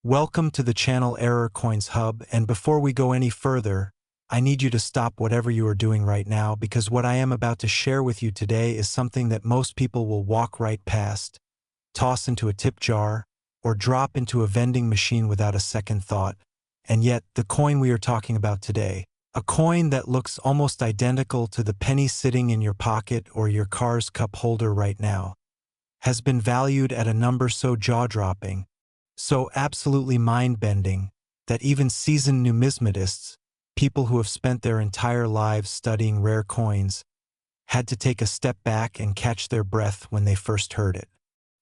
Welcome to the channel Error Coins Hub, and before we go any further, I need you to stop whatever you are doing right now because what I am about to share with you today is something that most people will walk right past, toss into a tip jar, or drop into a vending machine without a second thought. And yet, the coin we are talking about today, a coin that looks almost identical to the penny sitting in your pocket or your car's cup holder right now, has been valued at a number so jaw-dropping, so absolutely mind-bending, that even seasoned numismatists, people who have spent their entire lives studying rare coins, had to take a step back and catch their breath when they first heard it.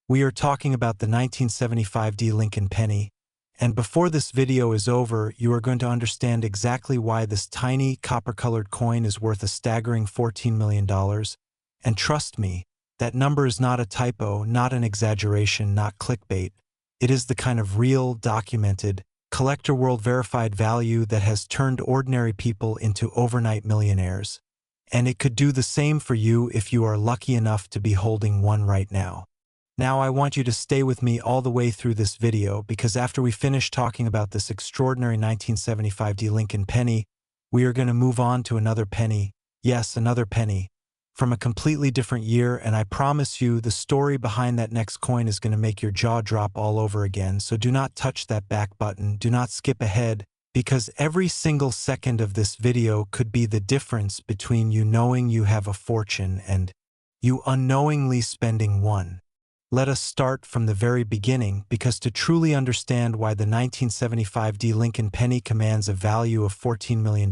We are talking about the 1975 Lincoln Penny, and before this video is over, you are going to understand exactly why this tiny copper-colored coin is worth a staggering $14 million, and trust me, that number is not a typo, not an exaggeration, not clickbait. It is the kind of real, documented, collector world verified value that has turned ordinary people into overnight millionaires. And it could do the same for you if you are lucky enough to be holding one right now. Now I want you to stay with me all the way through this video because after we finish talking about this extraordinary 1975 Lincoln Penny, we are going to move on to another penny, yes, another penny, from a completely different year, and I promise you the story behind that next coin is going to make your jaw drop all over again, so do not touch that back button, do not skip ahead, because every single second of this video could be the difference between you knowing you have a fortune and you unknowingly spending one. Let us start from the very beginning, because to truly understand why the 1975 Lincoln Penny commands a value of $14 million,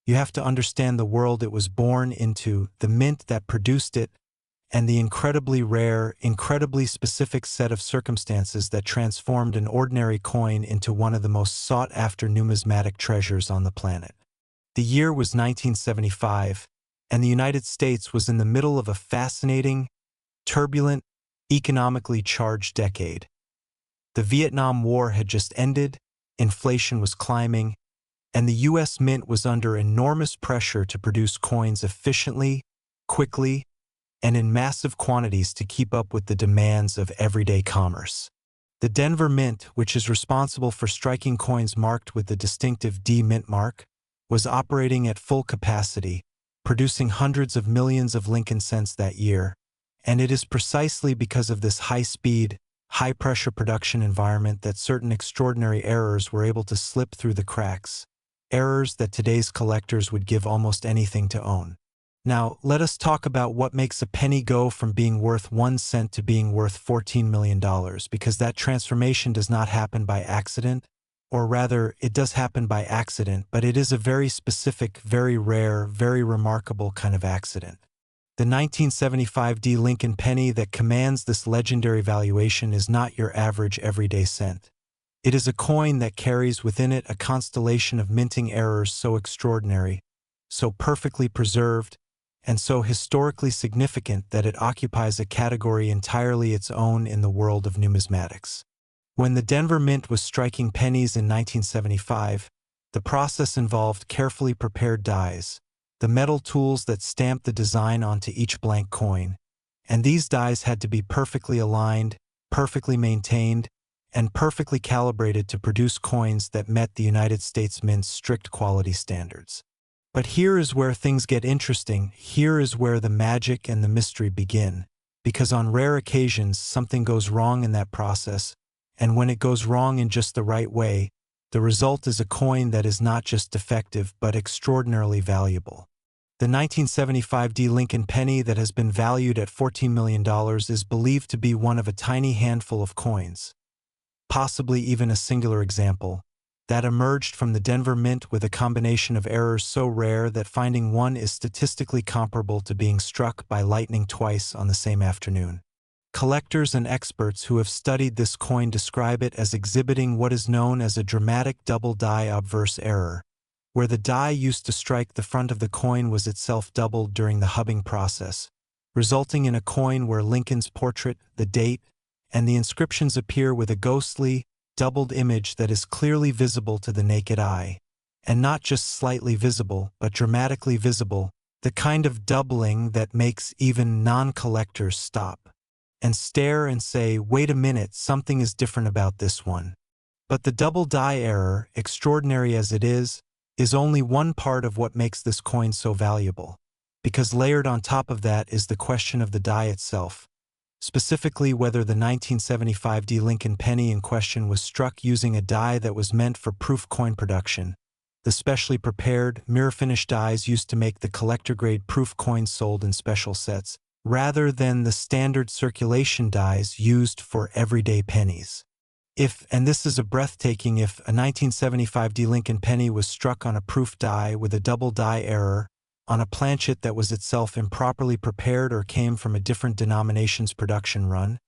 you have to understand the world it was born into, the mint that produced it, and the incredibly rare, incredibly specific set of circumstances that transformed an ordinary coin into one of the most sought-after numismatic treasures on the planet. The year was 1975, and the United States was in the middle of a fascinating, turbulent, economically charged decade. The Vietnam War had just ended, inflation was climbing, and the U.S. Mint was under enormous pressure to produce coins efficiently, quickly, and in massive quantities to keep up with the demands of everyday commerce. The Denver Mint, which is responsible for striking coins marked with the distinctive D Mint mark, was operating at full capacity, producing hundreds of millions of Lincoln cents that year, and it is precisely because of this high-speed, high-pressure production environment that certain extraordinary errors were able to slip through the cracks. Errors that today's collectors would give almost anything to own. Now, let us talk about what makes a penny go from being worth 1 cent to being worth $14 million, because that transformation does not happen by accident, or rather, it does happen by accident, but it is a very specific, very rare, very remarkable kind of accident. The 1975 Lincoln Penny that commands this legendary valuation is not your average everyday cent. It is a coin that carries within it a constellation of minting errors so extraordinary, so perfectly preserved, and so historically significant that it occupies a category entirely its own in the world of numismatics. When the Denver Mint was striking pennies in 1975, the process involved carefully prepared dies, the metal tools that stamped the design onto each blank coin, and these dies had to be perfectly aligned, perfectly maintained, and perfectly calibrated to produce coins that met the United States Mint's strict quality standards. But here is where things get interesting, here is where the magic and the mystery begin, because on rare occasions something goes wrong in that process, and when it goes wrong in just the right way, the result is a coin that is not just defective but extraordinarily valuable. The 1975 Lincoln Penny that has been valued at $14 million is believed to be one of a tiny handful of coins, possibly even a singular example, that emerged from the Denver Mint with a combination of errors so rare that finding one is statistically comparable to being struck by lightning twice on the same afternoon. Collectors and experts who have studied this coin describe it as exhibiting what is known as a dramatic double die obverse error, where the die used to strike the front of the coin was itself doubled during the hubbing process, resulting in a coin where Lincoln's portrait, the date, and the inscriptions appear with a ghostly, doubled image that is clearly visible to the naked eye, and not just slightly visible, but dramatically visible, the kind of doubling that makes even non-collectors stop and stare and say, wait a minute, something is different about this one. But the double die error, extraordinary as it is only one part of what makes this coin so valuable. Because layered on top of that is the question of the die itself, specifically whether the 1975 Lincoln penny in question was struck using a die that was meant for proof coin production, the specially prepared, mirror-finished dies used to make the collector-grade proof coins sold in special sets, rather than the standard circulation dies used for everyday pennies. If, and this is a breathtaking if, a 1975 Lincoln penny was struck on a proof die with a double die error, on a planchet that was itself improperly prepared or came from a different denomination's production run,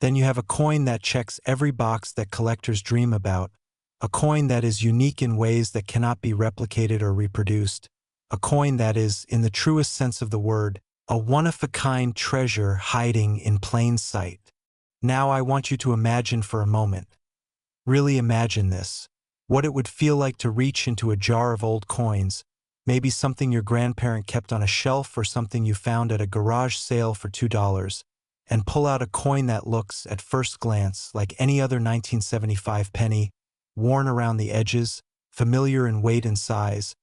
then you have a coin that checks every box that collectors dream about, a coin that is unique in ways that cannot be replicated or reproduced, a coin that is, in the truest sense of the word, a one-of-a-kind treasure hiding in plain sight. Now I want you to imagine for a moment. Really imagine this. What it would feel like to reach into a jar of old coins, maybe something your grandparent kept on a shelf or something you found at a garage sale for $2, and pull out a coin that looks, at first glance, like any other 1975 penny, worn around the edges, familiar in weight and size.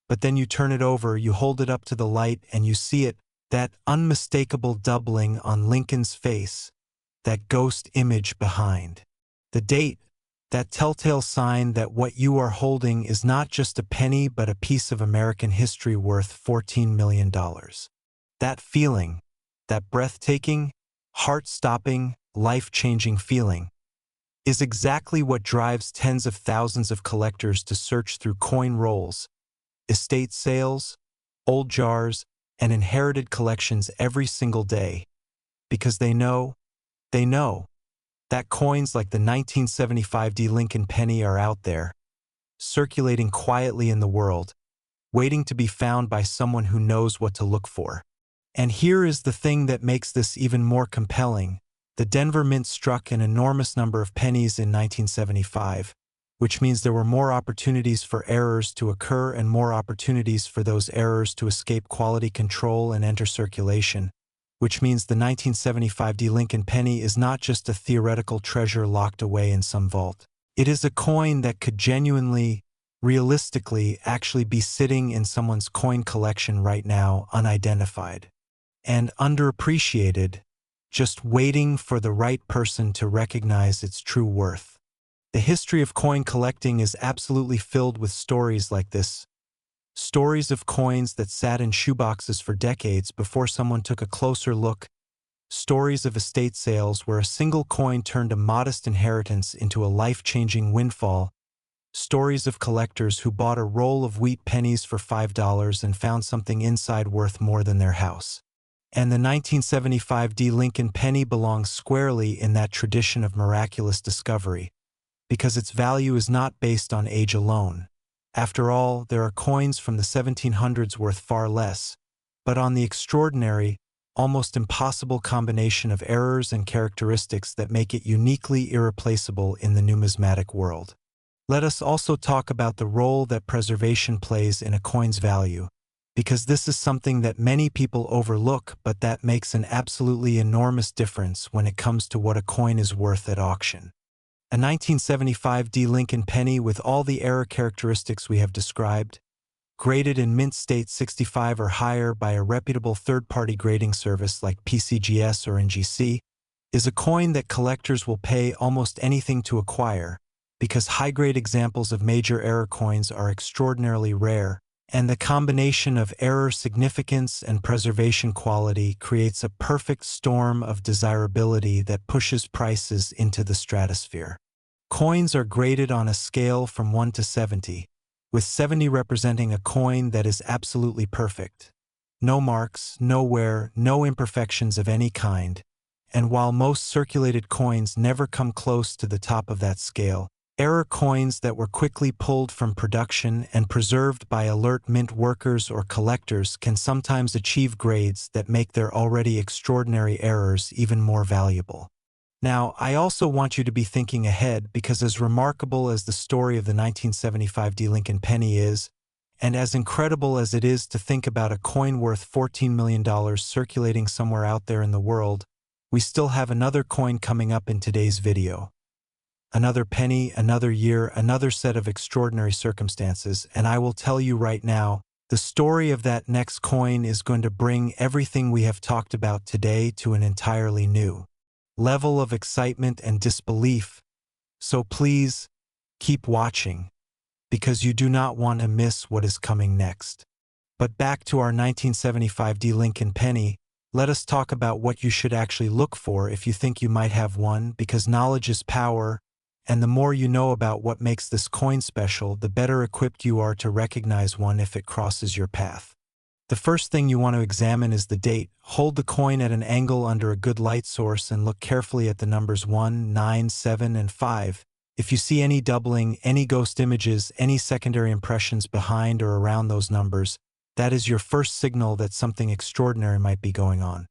But then you turn it over, you hold it up to the light, and you see it, that unmistakable doubling on Lincoln's face, that ghost image behind. The date, that telltale sign that what you are holding is not just a penny but a piece of American history worth $14 million. That feeling, that breathtaking, heart-stopping, life-changing feeling, is exactly what drives tens of thousands of collectors to search through coin rolls, estate sales, old jars, and inherited collections every single day, because they know that coins like the 1975 Lincoln penny are out there, circulating quietly in the world, waiting to be found by someone who knows what to look for. And here is the thing that makes this even more compelling. The Denver Mint struck an enormous number of pennies in 1975, which means there were more opportunities for errors to occur and more opportunities for those errors to escape quality control and enter circulation, which means the 1975 Lincoln penny is not just a theoretical treasure locked away in some vault. It is a coin that could genuinely, realistically, actually be sitting in someone's coin collection right now, unidentified and underappreciated, just waiting for the right person to recognize its true worth. The history of coin collecting is absolutely filled with stories like this. Stories of coins that sat in shoeboxes for decades before someone took a closer look. Stories of estate sales where a single coin turned a modest inheritance into a life-changing windfall. Stories of collectors who bought a roll of wheat pennies for $5 and found something inside worth more than their house. And the 1975 Lincoln penny belongs squarely in that tradition of miraculous discovery, because its value is not based on age alone. After all, there are coins from the 1700s worth far less, but on the extraordinary, almost impossible combination of errors and characteristics that make it uniquely irreplaceable in the numismatic world. Let us also talk about the role that preservation plays in a coin's value, because this is something that many people overlook but that makes an absolutely enormous difference when it comes to what a coin is worth at auction. A 1975 Lincoln penny with all the error characteristics we have described, graded in mint state 65 or higher by a reputable third-party grading service like PCGS or NGC, is a coin that collectors will pay almost anything to acquire, because high-grade examples of major error coins are extraordinarily rare, and the combination of error significance and preservation quality creates a perfect storm of desirability that pushes prices into the stratosphere. Coins are graded on a scale from 1 to 70, with 70 representing a coin that is absolutely perfect. No marks, no wear, no imperfections of any kind, and while most circulated coins never come close to the top of that scale, error coins that were quickly pulled from production and preserved by alert mint workers or collectors can sometimes achieve grades that make their already extraordinary errors even more valuable. Now, I also want you to be thinking ahead, because as remarkable as the story of the 1975 Lincoln penny is, and as incredible as it is to think about a coin worth $14 million circulating somewhere out there in the world, we still have another coin coming up in today's video. another penny, another year, another set of extraordinary circumstances, and I will tell you right now, the story of that next coin is going to bring everything we have talked about today to an entirely new level of excitement and disbelief. So please, keep watching, because you do not want to miss what is coming next. But back to our 1975 Lincoln Penny, let us talk about what you should actually look for if you think you might have one, because knowledge is power, and the more you know about what makes this coin special, the better equipped you are to recognize one if it crosses your path. The first thing you want to examine is the date. Hold the coin at an angle under a good light source and look carefully at the numbers 1, 9, 7, and 5. If you see any doubling, any ghost images, any secondary impressions behind or around those numbers, that is your first signal that something extraordinary might be going on.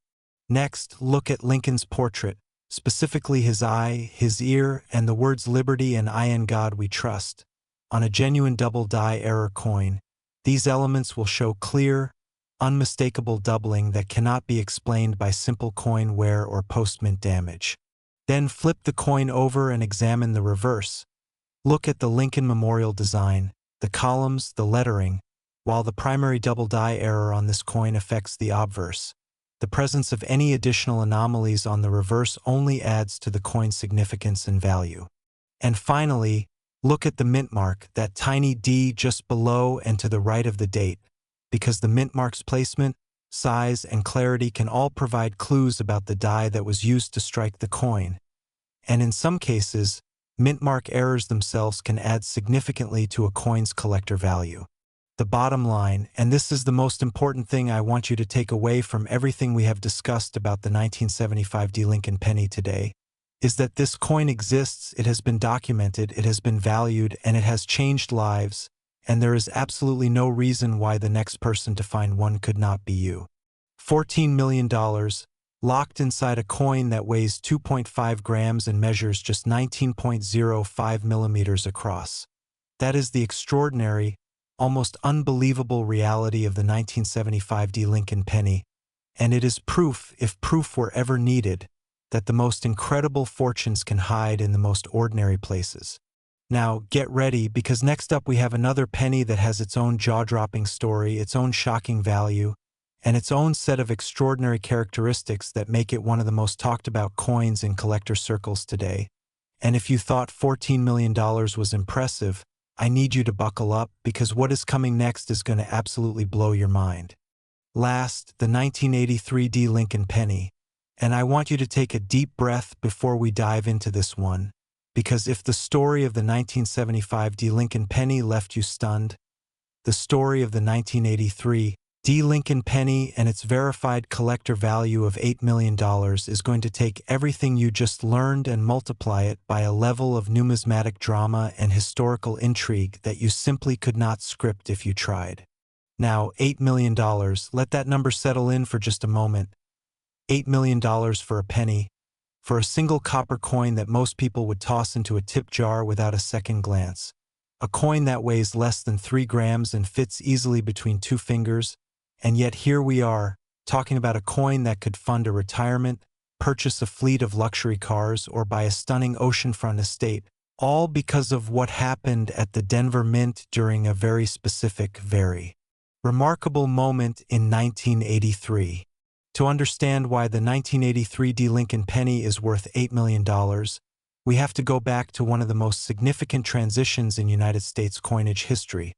Next, look at Lincoln's portrait, specifically his eye, his ear, and the words liberty and I in God we trust. On a genuine double die error coin, these elements will show clear, unmistakable doubling that cannot be explained by simple coin wear or post-mint damage. Then flip the coin over and examine the reverse. Look at the Lincoln Memorial design, the columns, the lettering, while the primary double die error on this coin affects the obverse. The presence of any additional anomalies on the reverse only adds to the coin's significance and value. And finally, look at the mint mark, that tiny D just below and to the right of the date, because the mint mark's placement, size, and clarity can all provide clues about the die that was used to strike the coin. And in some cases, mint mark errors themselves can add significantly to a coin's collector value. The bottom line, and this is the most important thing I want you to take away from everything we have discussed about the 1975 Lincoln Penny today, is that this coin exists, it has been documented, it has been valued, and it has changed lives, and there is absolutely no reason why the next person to find one could not be you. $14 million, locked inside a coin that weighs 2.5 grams and measures just 19.05 millimeters across. That is the extraordinary, almost unbelievable reality of the 1975 Lincoln Penny, and it is proof, if proof were ever needed, that the most incredible fortunes can hide in the most ordinary places. Now, get ready, because next up we have another penny that has its own jaw-dropping story, its own shocking value, and its own set of extraordinary characteristics that make it one of the most talked about coins in collector circles today. And if you thought $14 million was impressive, I need you to buckle up, because what is coming next is going to absolutely blow your mind. Last, the 1983 Lincoln Penny, and I want you to take a deep breath before we dive into this one, because if the story of the 1975 Lincoln Penny left you stunned, the story of the 1983 Lincoln Penny and its verified collector value of $8 million is going to take everything you just learned and multiply it by a level of numismatic drama and historical intrigue that you simply could not script if you tried. Now, $8 million, let that number settle in for just a moment. $8 million for a penny, for a single copper coin that most people would toss into a tip jar without a second glance. A coin that weighs less than 3 grams and fits easily between 2 fingers. And yet here we are, talking about a coin that could fund a retirement, purchase a fleet of luxury cars, or buy a stunning oceanfront estate, all because of what happened at the Denver Mint during a very specific, very remarkable moment in 1983. To understand why the 1983 Lincoln Penny is worth $8 million, we have to go back to one of the most significant transitions in United States coinage history.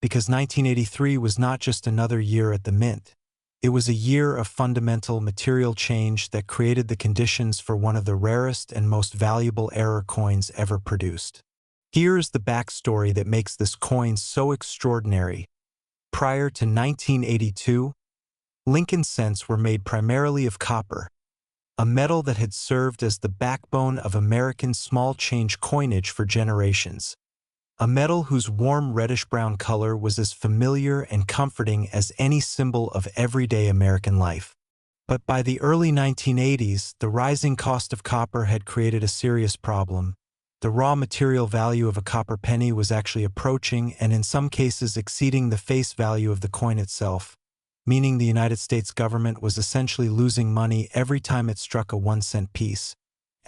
Because 1983 was not just another year at the mint. It was a year of fundamental material change that created the conditions for one of the rarest and most valuable error coins ever produced. Here is the backstory that makes this coin so extraordinary. Prior to 1982, Lincoln cents were made primarily of copper, a metal that had served as the backbone of American small change coinage for generations. A metal whose warm reddish-brown color was as familiar and comforting as any symbol of everyday American life. But by the early 1980s, the rising cost of copper had created a serious problem. The raw material value of a copper penny was actually approaching and in some cases exceeding the face value of the coin itself, meaning the United States government was essentially losing money every time it struck a 1-cent piece.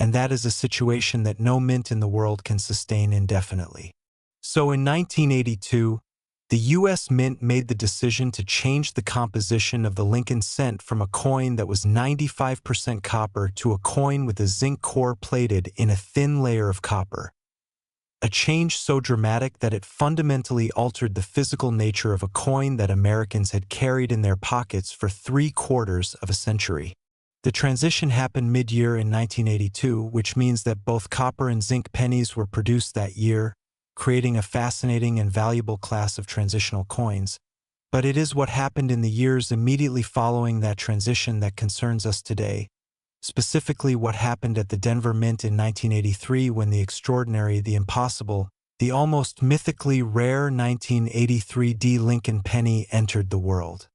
and that is a situation that no mint in the world can sustain indefinitely. So in 1982, the U.S. Mint made the decision to change the composition of the Lincoln cent from a coin that was 95% copper to a coin with a zinc core plated in a thin layer of copper. A change so dramatic that it fundamentally altered the physical nature of a coin that Americans had carried in their pockets for 3/4 of a century. The transition happened mid-year in 1982, which means that both copper and zinc pennies were produced that year, creating a fascinating and valuable class of transitional coins. But it is what happened in the years immediately following that transition that concerns us today, specifically what happened at the Denver Mint in 1983 when the extraordinary, the impossible, the almost mythically rare 1983 Lincoln penny entered the world.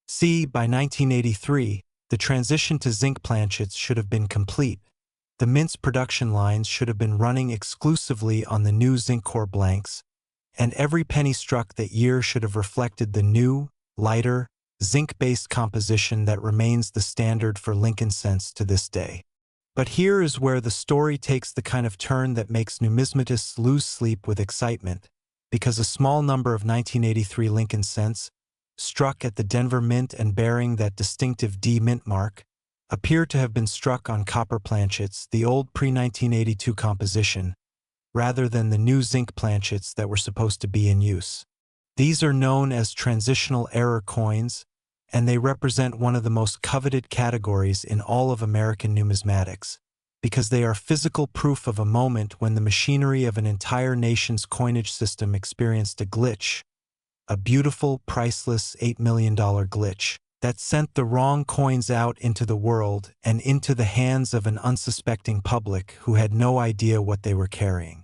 See, by 1983, the transition to zinc planchets should have been complete. The Mint's production lines should have been running exclusively on the new zinc core blanks, and every penny struck that year should have reflected the new, lighter, zinc-based composition that remains the standard for Lincoln cents to this day. But here is where the story takes the kind of turn that makes numismatists lose sleep with excitement, because a small number of 1983 Lincoln cents, struck at the Denver Mint and bearing that distinctive D mint mark, appear to have been struck on copper planchets, the old pre-1982 composition, rather than the new zinc planchets that were supposed to be in use. These are known as transitional error coins, and they represent one of the most coveted categories in all of American numismatics, because they are physical proof of a moment when the machinery of an entire nation's coinage system experienced a glitch, a beautiful, priceless $8 million glitch that sent the wrong coins out into the world and into the hands of an unsuspecting public who had no idea what they were carrying.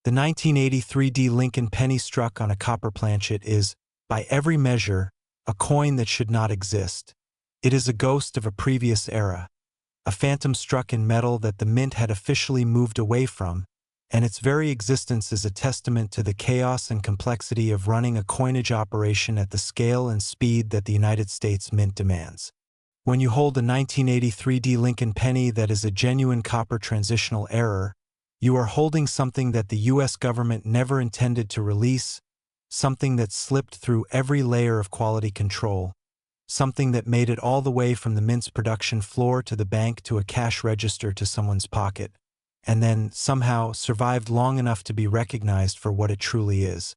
The 1983 Lincoln penny struck on a copper planchet is, by every measure, a coin that should not exist. It is a ghost of a previous era, a phantom struck in metal that the Mint had officially moved away from, and its very existence is a testament to the chaos and complexity of running a coinage operation at the scale and speed that the United States Mint demands. When you hold a 1983 Lincoln penny that is a genuine copper transitional error, you are holding something that the U.S. government never intended to release, something that slipped through every layer of quality control, something that made it all the way from the Mint's production floor to the bank to a cash register to someone's pocket, and then somehow survived long enough to be recognized for what it truly is.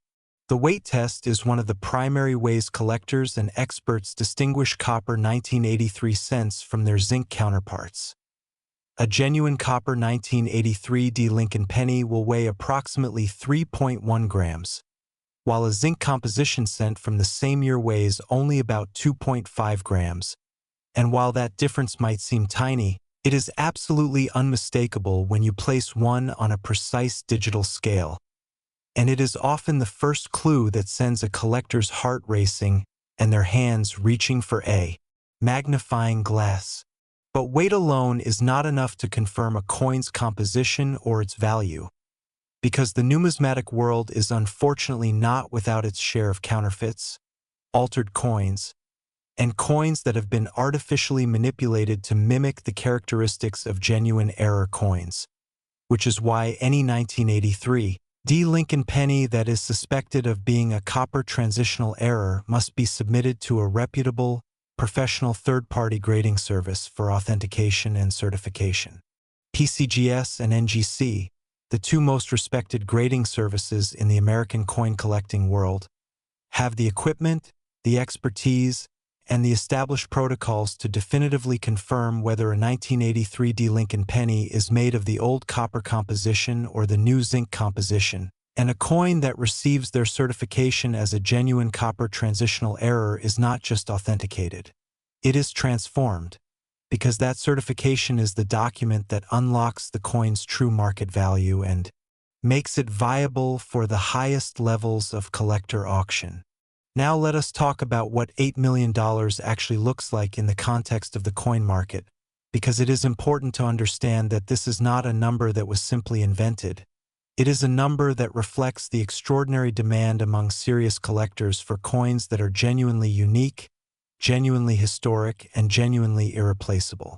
The weight test is one of the primary ways collectors and experts distinguish copper 1983 cents from their zinc counterparts. A genuine copper 1983 Lincoln penny will weigh approximately 3.1 grams, while a zinc composition cent from the same year weighs only about 2.5 grams. And while that difference might seem tiny, it is absolutely unmistakable when you place one on a precise digital scale. And it is often the first clue that sends a collector's heart racing and their hands reaching for a magnifying glass. But weight alone is not enough to confirm a coin's composition or its value, because the numismatic world is unfortunately not without its share of counterfeits, altered coins, and coins that have been artificially manipulated to mimic the characteristics of genuine error coins, which is why any 1983 Lincoln penny that is suspected of being a copper transitional error must be submitted to a reputable, professional third-party grading service for authentication and certification. PCGS and NGC, the two most respected grading services in the American coin collecting world, have the equipment, the expertise, and the established protocols to definitively confirm whether a 1983 Lincoln penny is made of the old copper composition or the new zinc composition, and a coin that receives their certification as a genuine copper transitional error is not just authenticated. It is transformed, because that certification is the document that unlocks the coin's true market value and makes it viable for the highest levels of collector auction. Now let us talk about what $8 million actually looks like in the context of the coin market, because it is important to understand that this is not a number that was simply invented. It is a number that reflects the extraordinary demand among serious collectors for coins that are genuinely unique, genuinely historic, and genuinely irreplaceable.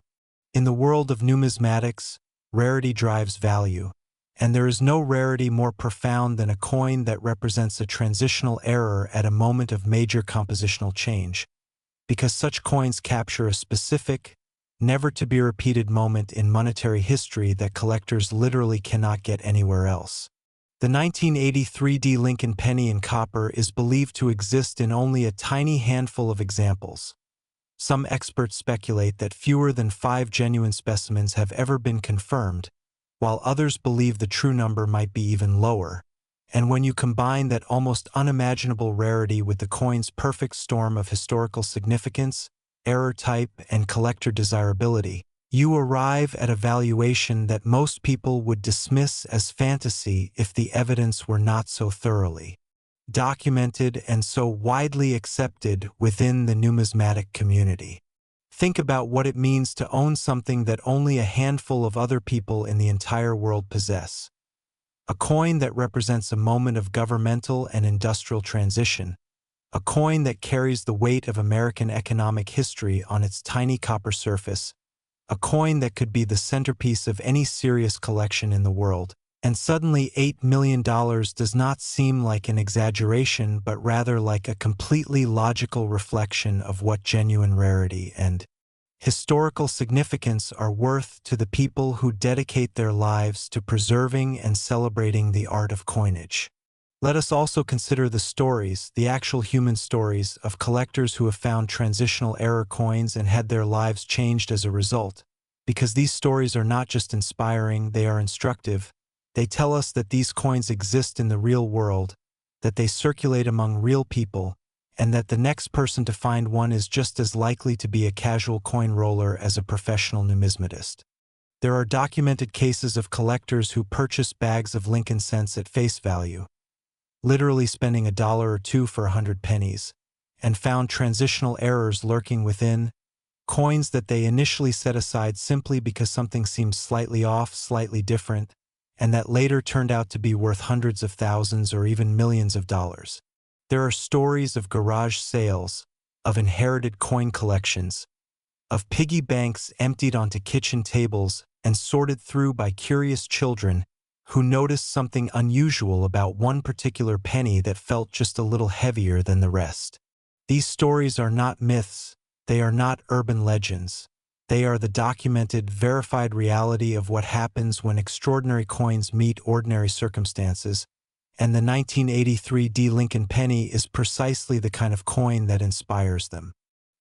In the world of numismatics, rarity drives value. And there is no rarity more profound than a coin that represents a transitional error at a moment of major compositional change, because such coins capture a specific, never-to-be-repeated moment in monetary history that collectors literally cannot get anywhere else. The 1983 Lincoln penny in copper is believed to exist in only a tiny handful of examples. Some experts speculate that fewer than 5 genuine specimens have ever been confirmed, while others believe the true number might be even lower. And when you combine that almost unimaginable rarity with the coin's perfect storm of historical significance, error type, and collector desirability, you arrive at a valuation that most people would dismiss as fantasy if the evidence were not so thoroughly documented and so widely accepted within the numismatic community. Think about what it means to own something that only a handful of other people in the entire world possess. A coin that represents a moment of governmental and industrial transition. A coin that carries the weight of American economic history on its tiny copper surface. A coin that could be the centerpiece of any serious collection in the world. And suddenly $8 million does not seem like an exaggeration, but rather like a completely logical reflection of what genuine rarity and historical significance are worth to the people who dedicate their lives to preserving and celebrating the art of coinage. Let us also consider the stories, the actual human stories, of collectors who have found transitional error coins and had their lives changed as a result. Because these stories are not just inspiring, they are instructive. They tell us that these coins exist in the real world, that they circulate among real people, and that the next person to find one is just as likely to be a casual coin roller as a professional numismatist. There are documented cases of collectors who purchase bags of Lincoln cents at face value, literally spending $1 or $2 for 100 pennies, and found transitional errors lurking within, coins that they initially set aside simply because something seemed slightly off, slightly different, and that later turned out to be worth hundreds of thousands or even millions of dollars. There are stories of garage sales, of inherited coin collections, of piggy banks emptied onto kitchen tables and sorted through by curious children who noticed something unusual about one particular penny that felt just a little heavier than the rest. These stories are not myths, they are not urban legends. They are the documented, verified reality of what happens when extraordinary coins meet ordinary circumstances, and the 1983 Lincoln penny is precisely the kind of coin that inspires them.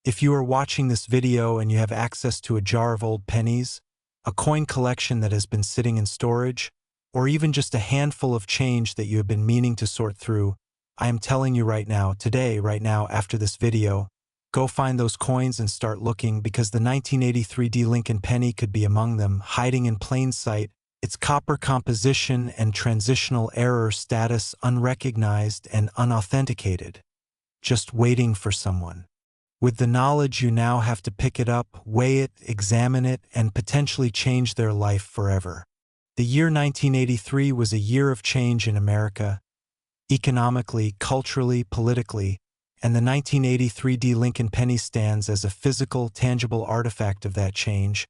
If you are watching this video and you have access to a jar of old pennies, a coin collection that has been sitting in storage, or even just a handful of change that you have been meaning to sort through, I am telling you right now, today, right now, after this video, go find those coins and start looking, because the 1983 Lincoln penny could be among them, hiding in plain sight, its copper composition and transitional error status unrecognized and unauthenticated, just waiting for someone. With the knowledge, you now have to pick it up, weigh it, examine it, and potentially change their life forever. The year 1983 was a year of change in America, economically, culturally, politically, and the 1983 Lincoln penny stands as a physical, tangible artifact of that change,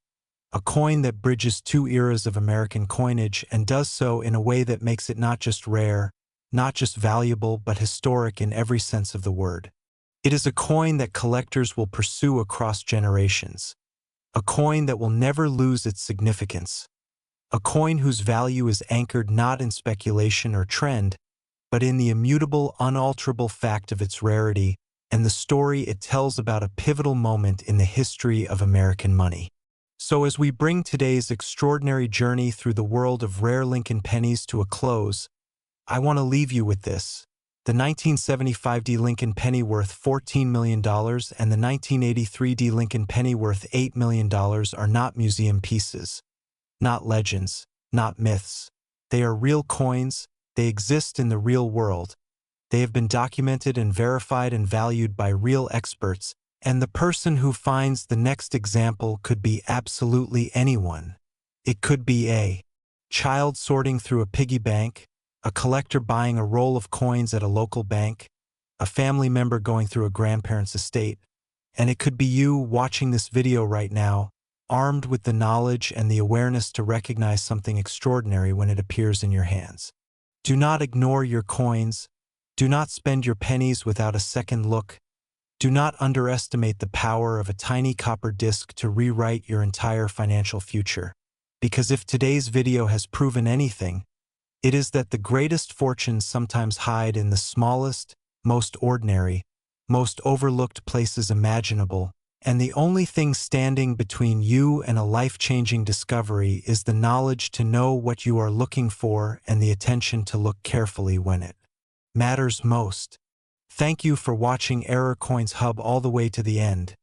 a coin that bridges two eras of American coinage and does so in a way that makes it not just rare, not just valuable, but historic in every sense of the word. It is a coin that collectors will pursue across generations, a coin that will never lose its significance, a coin whose value is anchored not in speculation or trend, but in the immutable, unalterable fact of its rarity and the story it tells about a pivotal moment in the history of American money. So as we bring today's extraordinary journey through the world of rare Lincoln pennies to a close, I want to leave you with this. The 1975 Lincoln penny worth $14 million and the 1983 Lincoln penny worth $8 million are not museum pieces, not legends, not myths. They are real coins. They exist in the real world. They have been documented and verified and valued by real experts, and the person who finds the next example could be absolutely anyone. It could be a child sorting through a piggy bank, a collector buying a roll of coins at a local bank, a family member going through a grandparent's estate, and it could be you watching this video right now, armed with the knowledge and the awareness to recognize something extraordinary when it appears in your hands. Do not ignore your coins. Do not spend your pennies without a second look. Do not underestimate the power of a tiny copper disc to rewrite your entire financial future. Because if today's video has proven anything, it is that the greatest fortunes sometimes hide in the smallest, most ordinary, most overlooked places imaginable, and the only thing standing between you and a life-changing discovery is the knowledge to know what you are looking for and the attention to look carefully when it matters most. Thank you for watching Error Coins Hub all the way to the end.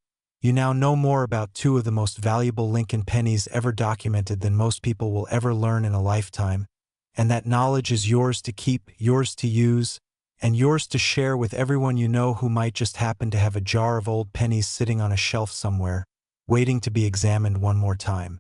You now know more about two of the most valuable Lincoln pennies ever documented than most people will ever learn in a lifetime, and that knowledge is yours to keep, yours to use, and yours to share with everyone you know who might just happen to have a jar of old pennies sitting on a shelf somewhere, waiting to be examined one more time.